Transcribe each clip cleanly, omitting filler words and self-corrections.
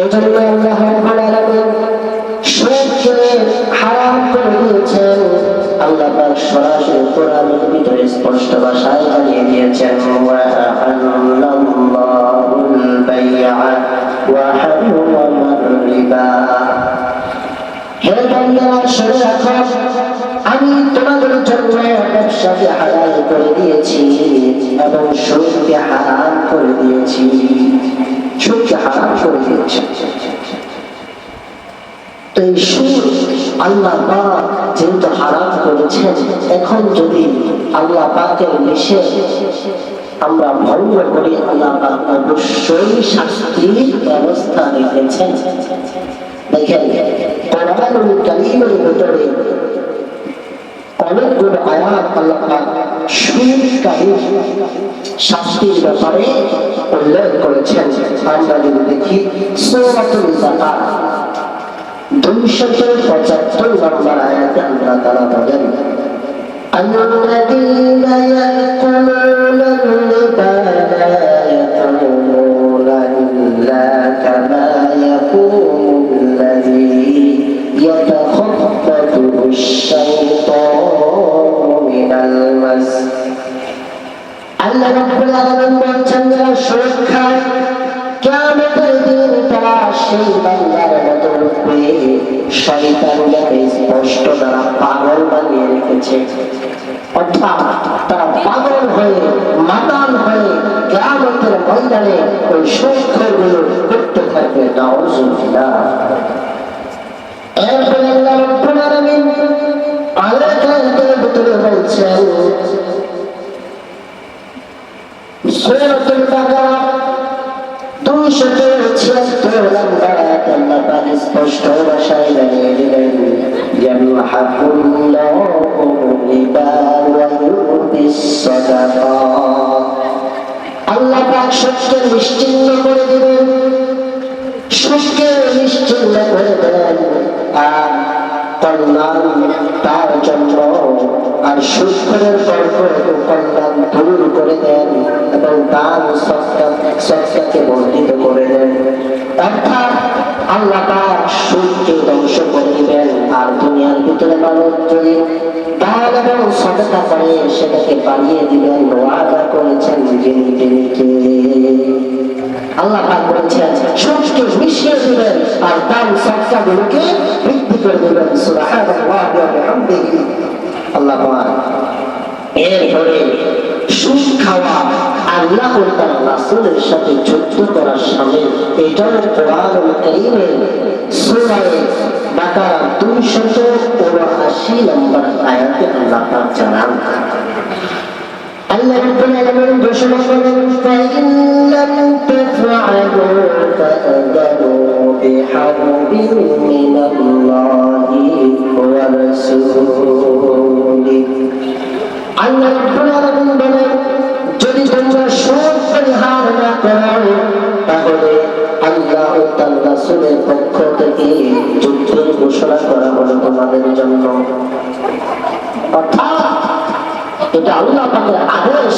এজন্য আল্লাহ রাব্বুল আলামিন সুদকে হারাম করে দিয়েছেন। আল্লাহ পাক সরাসরি কোরআনের ভিতরে স্পষ্ট ভাষায় জানিয়ে দিয়েছেন, ওয়া আহাল্লাল্লাহুল বাই'a ওয়া হারামার রিবা। হে বান্দারা শুনে রাখো, আমি তোমাদের জন্য ব্যবসাকে হালাল করে দিয়েছি এবং সুদকে হারাম করে দিয়েছি। সুদকে হারাম করে দিয়েছি। তো এই সুদ আল্লাহ পাক যেহেতু হারাম করেছেন, এখন যদি আল্লাহ পাকের নিষেধ আমরা ভঙ্গ করি, আল্লাহ পাক অবশ্যই শাস্তির ব্যবস্থা রেখেছেন। দেখেন কোরআনুল কারীমের ভিতরে অনেকগুলো আয়াত আল্লাহ পাক সুদকারীর শাস্তির ব্যাপারে উল্লেখ করেছেন। আমরা যদি দেখি সূরাতুল যাকাত 275 নম্বর আয়াতে আল্লাহ তাআলা বলেন, الذين يأكلون الربا لا يقومون إلا كما يقوم الذي يتخبطه الشيطان من المس। আল্লাহ রাব্বুল আলামিন বলেন, যারা সুদ খায় কিয়ামতের দিন তারা সেই বান্দার মতো উঠবে শয়তান যাকে স্পষ্ট দ্বারা পাগল বানিয়ে রেখেছে। অর্থাৎ তারা পাগল হয়ে মাতাল হয়ে কিয়ামতের ময়দানে ওই সুদখোরগুলো করতে থাকবে। নাউযুবিল্লাহ। এরপরে আল্লাহ রাব্বুল আলামিন আয়াতের ভিতরে বলছেন, সূরাতুল বাকারা 276 নম্বর আয়াতে আল্লাহ পাক স্পষ্ট ভাষায় জানিয়ে দিলেন, ইয়ামহাকুল্লাহু রিবা ওয়া ইউরবিস সাদাকাত। আল্লাহ পাক সুদকে নিশ্চিহ্ন করে দিবেন, সুদকে নিশ্চিহ্ন করে দেন আর কল্যাণ তার জন্য, আর সুদখোরের কল্যাণ দূর করে দেন এবং দান সদকাকে বর্ধিত করে দেন। অর্থাৎ আল্লাহ পাক সুদকে ধ্বংস করে দিবেন আর দুনিয়ার ভিতরে মানুষ যদি দান এবং সদকা করে সেটাকে বাড়িয়ে দিবেন। ওয়াদা করেছেন যিনি আল্লাহ পাক বলেছেন সুদকে মিশিয়ে দিবেন আর দান সদকাগুলোকে বৃদ্ধি করে দিবেন। সুবহানাল্লাহ ওয়া বিহামদিহি। আল্লাহ পাক এরপরে সুদ খাওয়া আল্লাহ ও তার রাসূলের সাথে যুদ্ধ করার সামিল। এটাও কোরআনুল কারীমের সূরা বাকারা 279 নম্বর আয়াতে আল্লাহ পাক জানান। আল্লাহ রাব্বুল আলামিন ঘোষণা করেন, ফাইন লাম তাফআলু ফাআযানু বিহারবিন মিনাল্লাহি ওয়া রাসূলিহি। আল্লাহ রাব্বুল আলামিন বলেন, যদি তোমরা সুদ পরিহার না করো তাহলে আল্লাহ ও তার রাসূলের পক্ষ থেকে যুদ্ধের ঘোষণা করা হলো তোমাদের জন্য। অর্থাৎ এটা আল্লাহ পাকের আদেশ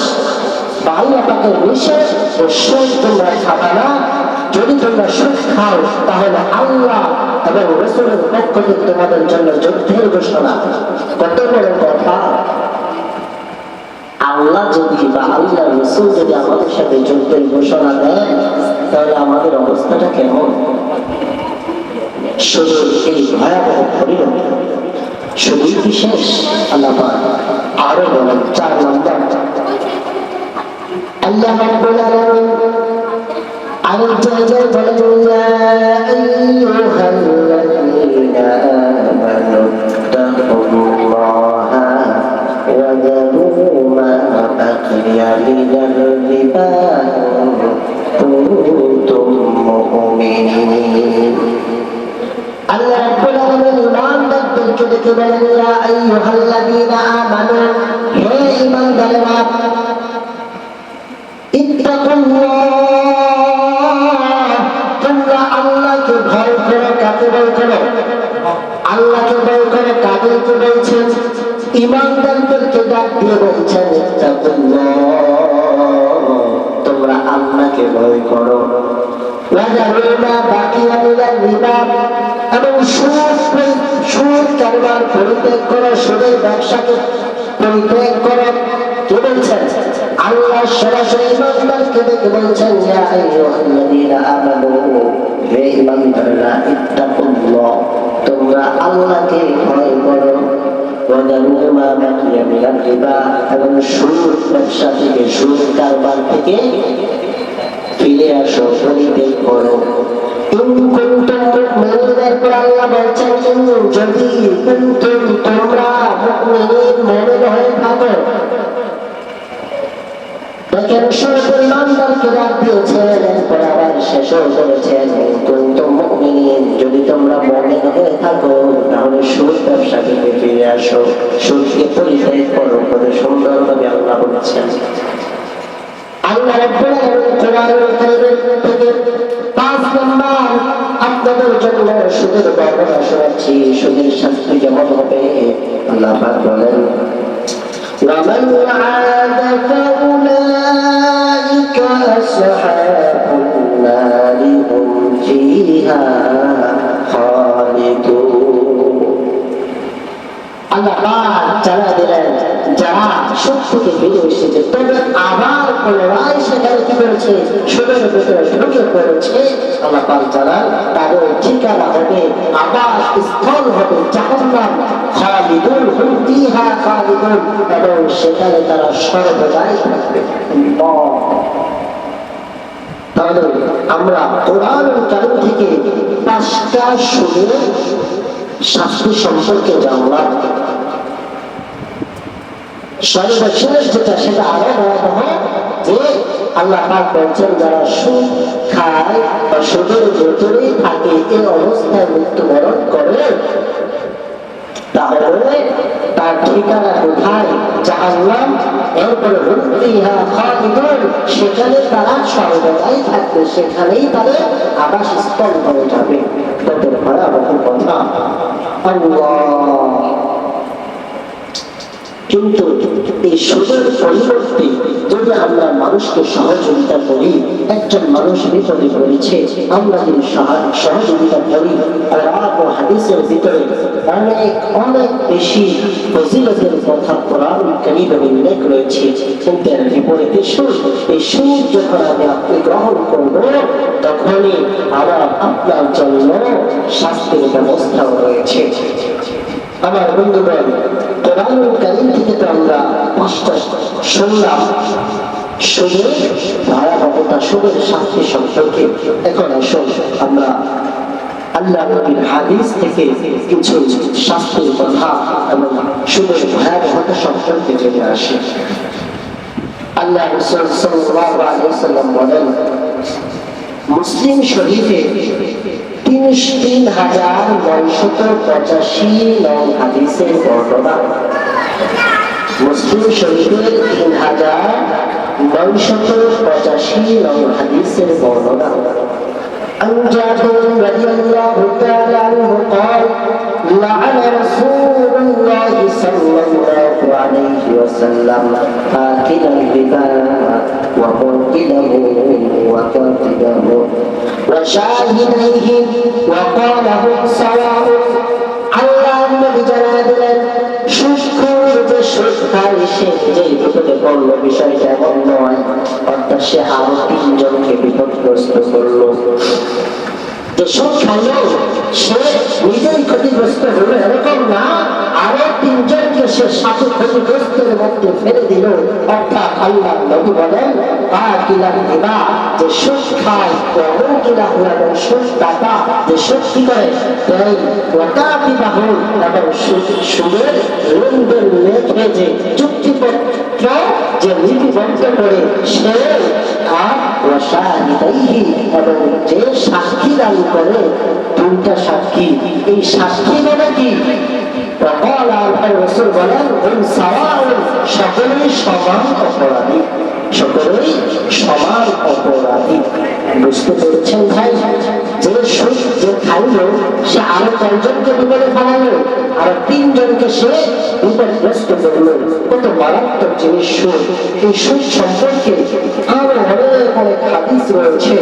বা আল্লাহ পাকের নিষেধ। সুদ তোমরা খাবে না। যদি তোমরা সুদ খাও তাহলে আল্লাহ এবং রাসূলের পক্ষ থেকে তোমাদের জন্য যুদ্ধের ঘোষণা। কত বড় কথা! আল্লাহ যদি বা আল্লাহ রাসূল যদি আমাদের সাথে যুদ্ধের ঘোষণা দেন তাহলে আমাদের অবস্থাটা কেমন? শুধু এই ভয়াবহ পরিণতি শুধুই কি শেষ? আল্লাহ পাক আরো বলেন 4 নম্বর, আল্লাহ রাব্বুল আলামিন আরেক জায়গায় বলেন, ইয়া আইয়ুহাল্লাযীনা আমানু তাকুল্লাহা ওয়া যারু মা বাকিয়া মিনার রিবা কুনতুম মুমিনিন। আল্লাহ রাব্বুল আলামিন ঈমানদারদেরকে ডেকে বলেন, ইয়া আইয়ুহাল্লাযীনা আমানু, হে ঈমানদারেরা, ইত্তাকুল্লাহ, তোমরা আল্লাহকে ভয় করো। কাকে ভয় করো? আল্লাহকে ভয় করো। কাদেরকে বলছেন? ঈমানদারদেরকে ডাক দিয়ে বলছেন, ইত্তাকুল্লাহ, তোমরা আল্লাহকে ভয় করো। ওয়া যারু মা বাকিয়া কারবার পরিত্যাগ করো, সুদের ব্যবসাকে পরিত্যাগ করো। কে বলছেন? আল্লাহ সরাসরি ইমানদারকে দেখে বলছেন, ইয়া আইয়ুহাল্লাযীনা আমানু, হে ইমানদাররা, ইত্তাকুল্লাহ, তোমরা আল্লাহকে ভয় করো, ওয়াদারু মা বাকিয়া মিনার রিবা, এবং সুদ ব্যবসা থেকে, সুদ কারবার থেকে ফিরে আসো, পরিত্যাগ করো। আল্লাহ বলছেন, যদি তোমরা মুমিন মুমিন হয়ে থাকো। দেখেন, শুরুতে ইমানদারকে ডাক দিয়েছেন, এরপর আবার শেষও করেছেন, মুমিন, যদি তোমরা মুমিন হয়ে থাকো তাহলে সুদ ব্যবসা থেকে ফিরে আসো, সুদকে পরিত্যাগ করো বলে সুন্দরভাবে আল্লাহ বলছেন। আল্লাহ রাব্বুল আলামিন কোরআনুল কারীমের থেকে 5 নম্বর আপনাদের জন্য সুদের বর্ণনা শোনাচ্ছি, সুদের শাস্তি কেমন হবে। আল্লাহ পাক বলেন, ومن عاد فأولئك أصحاب النار هم فيها خالدون। আল্লাহ পাক জানা দিলেন, যারা সুদ থেকে ফিরে এসেছে তবে আবার পুনরায় সেখানে কি করেছে, সুদের ভিতরে ঢুকে পড়েছে, আল্লাহ পাক জানান তাদের ঠিকানা হবে, আবার স্থল হবে জাহান্নাম, খালিদুন হুম ফিহা খালিদুন, এবং সেখানে তারা সর্বদাই থাকবে। তাহলে আমরা কোরআনুল কারীম থেকে 5টা সুদের শাস্তি সম্পর্কে জানলাম। সর্বশেষ যেটা, সেটা আরো ভয়াবহ, যে আল্লাহ পাক বলছেন, যারা সুদ খায় বা সুদের ভেতরেই থাকে, এই অবস্থায় মৃত্যুবরণ করে, তাহলে তার ঠিকানা কোথায়? জাহান্নাম। এরপরে হুম ফিহা খালিদুন, সেখানে তারা সর্বদাই থাকবে, সেখানেই তাদের আবাসস্থল হয়ে যাবে। কত ভয়াবহ কথা! আল্লাহ! কিন্তু এই সুদের পরিবর্তে যদি আমরা মানুষকে সহযোগিতা করি, একজন মানুষ বিপদে পড়েছে, আমরা যদি সহযোগিতা করি, কোরআন ও হাদিসের ভিতরে অনেক অনেক বেশি ফজিলতের কথা কোরআন কারীমে উল্লেখ রয়েছে। কিন্তু এর বিপরীতে সুদ, এই সুদ যখন আপনি গ্রহণ করব, তখনই আমার আপনার জন্য শাস্তির ব্যবস্থাও রয়েছে। আমার বন্ধুগণ, কোরআনুল কারীম থেকে তো আমরা 5টা শুনলাম সুদের ভয়াবহতা, সুদের শাস্তি সম্পর্কে। এখন আসুন আমরা আল্লাহ নবীর হাদিস থেকে কিছু শাস্তির কথা এবং সুদের ভয়াবহতা সম্পর্কে জেনে আসি। আল্লাহ রাসূল সাল্লাল্লাহু আলাইহি ওয়াসাল্লাম বলেন, মুসলিম শরীফে ৩৯৮৫ নং হাদিসের বর্ণনা। মুসলিম শরীফের ৩৯৮৫ নং হাদিসের বর্ণনা। عن جابر رضي الله تعالى عنه قال لعن رسول الله صلى الله عليه وسلم آكل الربا وموكله وكاتبه وشاهديه وقال هم سواء। আল্লাহ নবী জানালেন, সুদখোর যে সুদ খায় সে নিজেই বিপদে পড়ল, বিষয়টা এমন নয়, অর্থাৎ সে আরো 3 জনকে বিপদগ্রস্ত করলো। যে সুদ খাইলো সে নিজেই ক্ষতিগ্রস্ত হলো এরকম না, আরো 3 জনকে সে সাথে ক্ষতিগ্রস্তের মধ্যে ফেলে দিল। অর্থাৎ আল্লাহ নবী বলেন, আকিলার রিবা, যে সুদ খায়, ওয়াকিলাহু, এবং সুদ দাতা যে সুদ কি করে দেয়, ওয়াকাতিবাহু, এবং সুদের লেনদেন লেখে যে চুক্তিপত্র যে লিপিবদ্ধ করে সে, আর ওয়াশাহিদাইহি, এবং যে সাক্ষী দান করে, 2টা সাক্ষী। এই সাক্ষী মানে কি? রাসূল বলেন, হুম সাওয়াউন, সকলেই সমান অপরাধী, সকলেই সমান অপরাধী। বুঝতে পেরেছেন ভাই? যে সুদ যে খাইলো সে আরো 4 জনকে বিপদে ফেলালো, আর 3 জনকে সে বিপদগ্রস্ত করলো। কত মারাত্মক জিনিস সুদ! এই সুদ সম্পর্কে আরো অনেক অনেক হাদিস রয়েছে,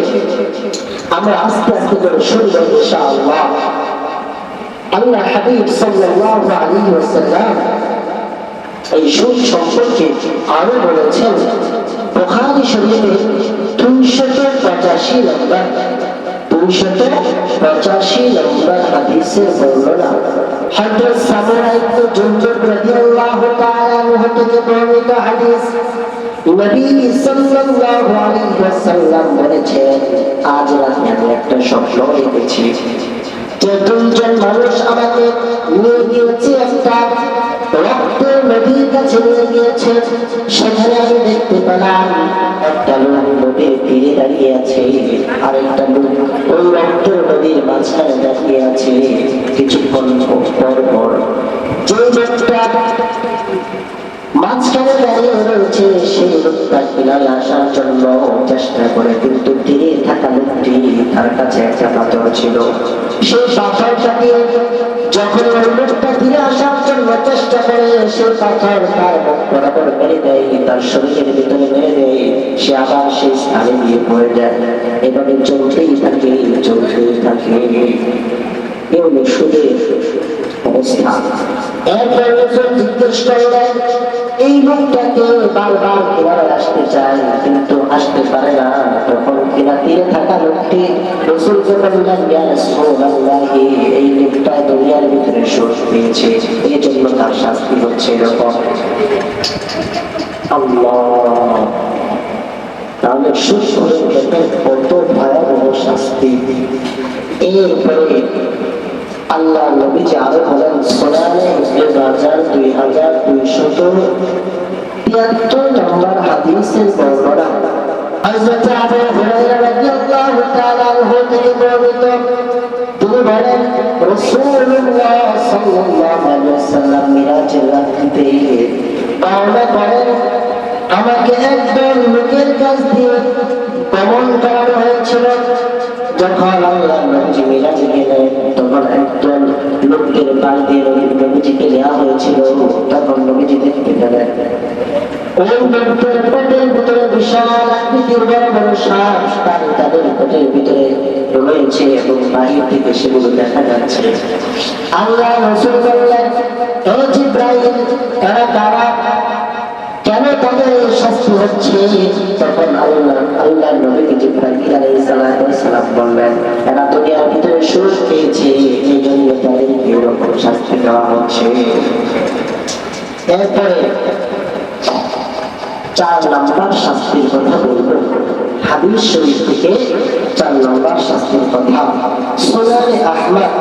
আমরা আস্তে আস্তে করে শুনবো ইনশাআল্লাহ। আল্লাহ হাবিব সাল্লাল্লাহু আলাইহি ওয়াসাল্লাম এই সুদ সম্পর্কে আরো বলেছেন বুখারী শরীফে 285 নম্বর হাদিসের বর্ণনা হযরত সামরা ইবনে জুনদুব রাদিয়াল্লাহু তাআলা আনহু থেকে বর্ণিত হাদিস নবী সাল্লাল্লাহু আলাইহি ওয়াসাল্লাম বলেছেন আজ রাতে আমি একটা স্বপ্ন দেখেছি যে দুইজন মানুষ আমাকে নিয়ে গিয়েছে একটা রক্তের নদীর কাছে নিয়ে গিয়েছে সেখানে আমি দেখতে পেলাম একটা লোক নদীর তীরে দাঁড়িয়ে আছে আর একটা লোক ওই রক্তের নদীর মাঝখানে দাঁড়িয়ে আছে কিছুক্ষণ পর পর যে লোকটা মাঝখানে দাঁড়িয়ে রয়েছে সেই লোকটা কিনারে আসার জন্য চেষ্টা করে কিন্তু তীরে থাকা লোকটি তার কাছে একটা পাথর ছিল সেই পাথরটাকে যখন ওই লোকটা তীরে আসার জন্য চেষ্টা করে সেই পাথর তার মুখ বরাবর মেরে দেয় তার শরীরের ভিতরে মেরে দেয় সে আবার সেই স্থানে গিয়ে পড়ে যায় এভাবে চলতেই থাকে এগুলো সুদের অবস্থা এরপরে জিজ্ঞেস করলেন এই লোকটাকে বারবার কিনারে আসতে চায় কিন্তু আসতে পারে না তখন কিনা তীরে থাকা লোকটি রাসূলকে বললেন ইয়া রাসূলুল্লাহ এই লোকটা দুনিয়ার ভিতরে সুদ পেয়েছে এই জন্য তার শাস্তি হচ্ছে এরকম আল্লাহ তাহলে সুদ করে কত ভয়াবহ শাস্তি এরপরে আল্লাহ নবীজি আরো বলেন সুনানে ইবনে মাজাহ 2273 নম্বর হাদিসের বর্ণনা হযরত আবু হুরায়রা রাদিয়াল্লাহু তাআলা আনহু থেকে বর্ণিত তিনি বলেন রাসূলুল্লাহ সাল্লাল্লাহু আলাইহি ওয়াসাল্লাম মিরাজের রাত্রিতে রওনা করেন আমাকে একদল লোকের কাছ দিয়ে গমন করানো হয়েছিল যখন আল্লাহ নবীজি মিরাজে গেলেন তখন একজন লোকের পাশ দিয়ে নবীজিকে নেওয়া হয়েছিল তখন নবীজি দেখতে পেলেন ওই লোকদের পেটের ভিতরে বিশাল আকৃতির বড় বড় সাপ তাদের পেটের ভিতরে রয়েছে এবং বাহির থেকে সেগুলো দেখা যাচ্ছে আল্লাহ রাসূল বললেন ও জিবরাইল এরা কারা কেন তাদের শাস্তি হচ্ছে তখন আল্লাহ নবী জিবরাইল আলাইহিস সালাম বললেন এরা দুনিয়ার ভিতরে সুদ পেয়েছে এই জন্য তাদেরকে এরকম শাস্তি দেওয়া হচ্ছে এরপরে 4 নম্বর শাস্তির কথা বলবো হাদিস শরীফ থেকে 4 নম্বর শাস্তির কথা সুনানে আহমদ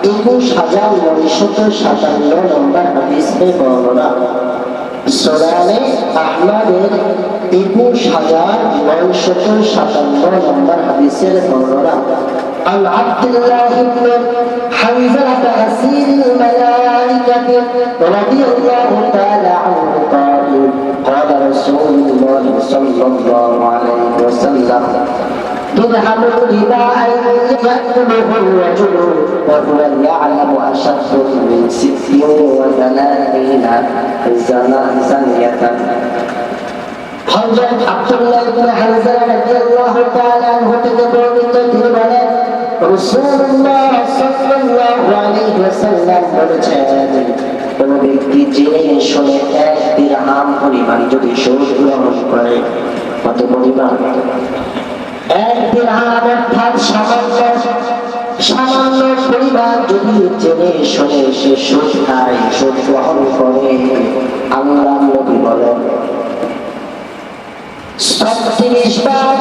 21957 নম্বর হাদিসে বর্ণনা সুনানে আহমদের 21957 নম্বর হাদিসের বর্ণনা عن عبد الله بن حنظلة أسير الملائكة رضي الله تعالى عنه قال قال رسول الله صلى الله عليه وسلم درهم الربا أن يأكله الرجل وهو يعلم أشد من 36 زانية হযরত আব্দুল্লাহ ইবনে হানজালা রাদিয়াল্লাহু তাআলা আনহু থেকে বর্ণিত তিনি বলেন রাসূলুল্লাহ সাল্লাল্লাহু আলাইহি ওয়াসাল্লাম বলেছেন কোন ব্যক্তি জেনে শুনে 1 দিরহাম পরিমাণ যদি সুদ গ্রহণ করে কত পরিমাণ 1 দিরহাম অর্থাৎ সামান্য পরিমাণ যদি জেনে শুনে সে সুদ খায় সুদ গ্রহণ করে আল্লাহ নবী বলেন 36 বার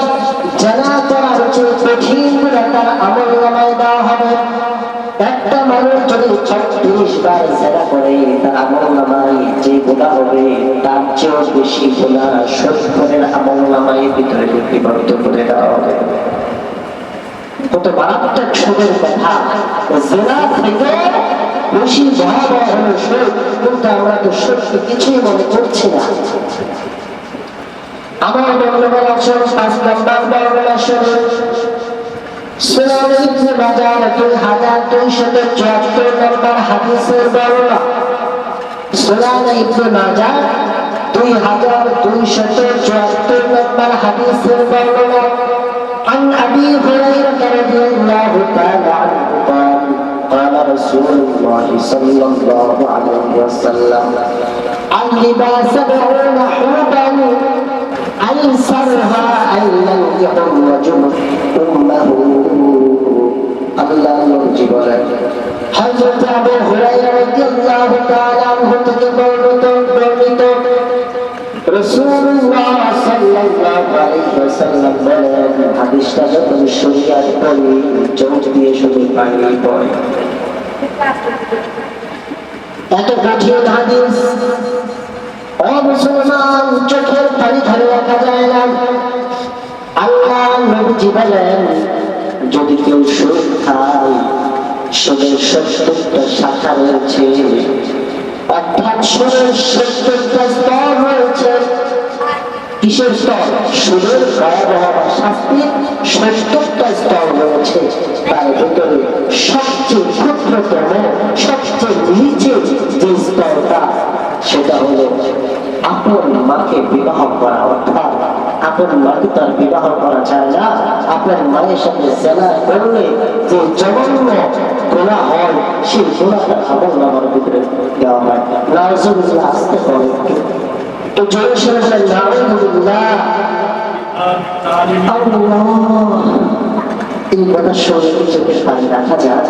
জানা করার চেয়ে কঠিন গুনাহ তার আমলনামায় দেওয়া হবে একটা মানুষ যদি 36 বার জানা করে তার আমলনামায় যে গুনাহ হবে তার চেয়ে বেশি গুনাহ সৎকর্মের আমলনামায় ভিতরে লিপিবদ্ধ করে দেওয়া হবে কত মারাত্মক সুদের কথা জানা থেকে বেশি ভয়াবহ হলো সুদ কিন্তু আমরা তো সুদকে কিছুই মনে করছি না আমার বর্ণনা আছে 5 নম্বর বর্ণনা শুনুন সুনান ইবনে মাজাহ 2274 নম্বর হাদিসের বর্ণনা সুনান ইবনে মাজাহ 2274 নম্বর হাদিসের বর্ণনা عن أبي هريرة رضي الله تعالى عنه قال قال رسول الله সাল্লাল্লাহু আলাইহি ওয়াসাল্লাম اللباس 70 حربا أيسرها أن ينكح الرجل أمه আল্লাহ নবী বলেন হযরত আবু হুরায়রা রাদিয়াল্লাহু তাআলা আনহু থেকে বর্ণিত রাসূলুল্লাহ সাল্লাল্লাহু আলাইহি ওয়াসাল্লাম বলেন হাদিসটা যখন শরীয়ত পড়ি চোখ দিয়ে শুধু পানি পড়ে এত কঠিন হাদিস ও মুসলমান চোখের পানি ধরে রাখা যায় না আল্লাহ নবী বলেন যদি কেউ সুদ খায় সুদের 70টা শাখা রয়েছে অর্থাৎ সুদের 70টা স্তর রয়েছে কিসের স্তর সুদের ভয়াবহ শাস্তির 70টা স্তর রয়েছে তার ভিতরে সবচেয়ে ক্ষুদ্রতম সবচেয়ে নিচে যে স্তরটা সেটা হলো আপন মাকে বিবাহ করা অর্থাৎ আপন মাকে তার বিবাহ করা যায় না আপনার মায়ের সাথে জেনা করলে যে জঘন্য গুনাহ হয় সেই গুনাহটা আমলনামার ভিতরে দেওয়া হয় নাউজুবিল্লাহ আসতে পারে তো জোরে সরে বলেন নাউজুবিল্লাহ আল্লাহ এই কথা শুনে চোখের পানি রাখা যায়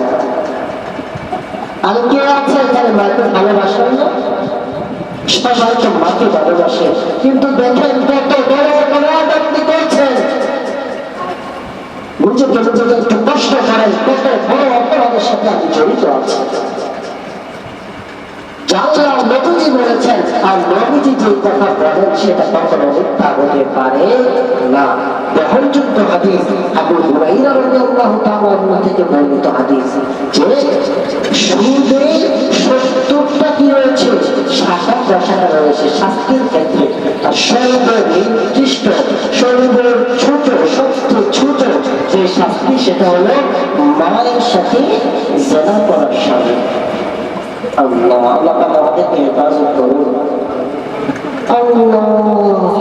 আর কে আছে এখানে মাকে ভালোবাসেন না সবাই তো মাকে ভালোবাসে কিন্তু দেখেন কত বড় অপরাধী করছেন নিজেকে একটু কষ্ট করেন কত বড় অপরাধের সাথে আমি জড়িত আছি আল্লাহ নবীজি বলেছেন আর নবীজি যে কথা বলেন সেটা কখনো মিথ্যা হতে পারে না গ্রহণযোগ্য হাদিস আবু হুরায়রা রাদিয়াল্লাহু তাআলা আনহু থেকে বর্ণিত হাদিস যে সুদের 70টা কি রয়েছে শাখা প্রশাখা রয়েছে শাস্তির ক্ষেত্রে আর সর্বনির্দিষ্ট ছোট সবচেয়ে ছোট যে শাস্তি সেটা হলো মায়ের সাথে জেনা করার শাস্তি আল্লাহ আল্লাহ আমাদেরকে হেফাজত করুন আল্লাহ